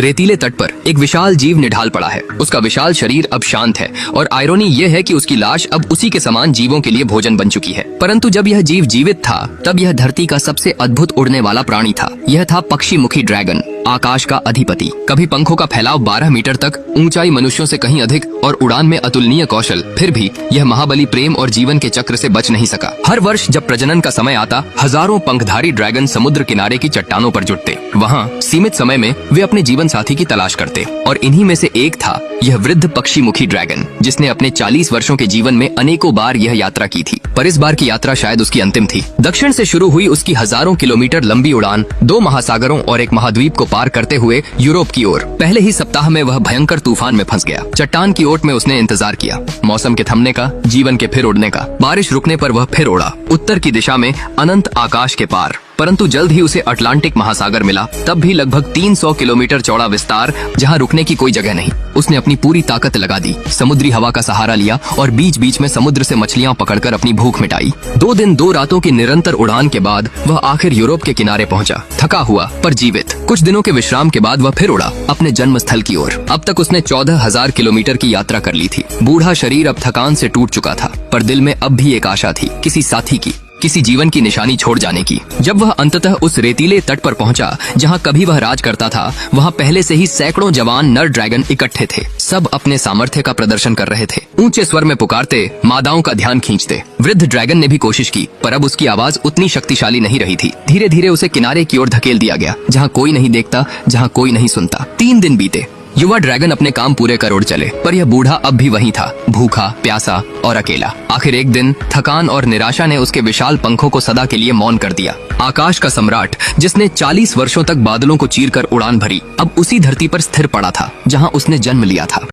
रेतीले तट पर एक विशाल जीव निढाल पड़ा है। उसका विशाल शरीर अब शांत है और आयरनी ये है कि उसकी लाश अब उसी के समान जीवों के लिए भोजन बन चुकी है। परंतु जब यह जीव जीवित था तब यह धरती का सबसे अद्भुत उड़ने वाला प्राणी था। यह था पक्षी मुखी ड्रैगन, आकाश का अधिपति। कभी पंखों का फैलाव 12 मीटर तक, ऊंचाई मनुष्यों से कहीं अधिक और उड़ान में अतुलनीय कौशल, फिर भी यह महाबली प्रेम और जीवन के चक्र से बच नहीं सका। हर वर्ष जब प्रजनन का समय आता, हजारों पंखधारी ड्रैगन समुद्र किनारे की चट्टानों पर जुटते। वहाँ सीमित समय में वे अपने जीवन साथी की तलाश करते और इन्हीं में से एक था यह वृद्ध पक्षी मुखी ड्रैगन, जिसने अपने 40 वर्षों के जीवन में अनेकों बार यह यात्रा की थी। पर इस बार की यात्रा शायद उसकी अंतिम थी। दक्षिण से शुरू हुई उसकी हजारों किलोमीटर लंबी उड़ान 2 महासागरों और एक महाद्वीप को पार करते हुए यूरोप की ओर। पहले ही सप्ताह में वह भयंकर तूफान में फंस गया। चट्टान की ओट में उसने इंतजार किया, मौसम के थमने का, जीवन के फिर उड़ने का। बारिश रुकने पर वह फिर उड़ा उत्तर की दिशा में, अनंत आकाश के पार। परंतु जल्द ही उसे अटलांटिक महासागर मिला, तब भी लगभग 300 किलोमीटर चौड़ा विस्तार, जहां रुकने की कोई जगह नहीं। उसने अपनी पूरी ताकत लगा दी, समुद्री हवा का सहारा लिया और बीच बीच में समुद्र से मछलियां पकड़कर अपनी भूख मिटाई। 2 दिन 2 रातों की निरंतर उड़ान के बाद वह आखिर यूरोप के किनारे पहुंचा, थका हुआ पर जीवित। कुछ दिनों के विश्राम के बाद वह फिर उड़ा अपने जन्म स्थल की ओर। अब तक उसने 14,000 किलोमीटर की यात्रा कर ली थी। बूढ़ा शरीर अब थकान से टूट चुका था, पर दिल में अब भी एक आशा थी, किसी साथी की, किसी जीवन की निशानी छोड़ जाने की। जब वह अंततः उस रेतीले तट पर पहुंचा जहां कभी वह राज करता था, वहां पहले से ही सैकड़ों जवान नर ड्रैगन इकट्ठे थे। सब अपने सामर्थ्य का प्रदर्शन कर रहे थे, ऊंचे स्वर में पुकारते, मादाओं का ध्यान खींचते। वृद्ध ड्रैगन ने भी कोशिश की, पर अब उसकी आवाज उतनी शक्तिशाली नहीं रही थी। धीरे धीरे उसे किनारे की ओर धकेल दिया गया, जहाँ कोई नहीं देखता, जहाँ कोई नहीं सुनता। 3 दिन बीते। युवा ड्रैगन अपने काम पूरे कर उड़ चले, पर यह बूढ़ा अब भी वहीं था, भूखा, प्यासा और अकेला। आखिर एक दिन थकान और निराशा ने उसके विशाल पंखों को सदा के लिए मौन कर दिया। आकाश का सम्राट, जिसने 40 वर्षों तक बादलों को चीरकर उड़ान भरी, अब उसी धरती पर स्थिर पड़ा था जहां उसने जन्म लिया था।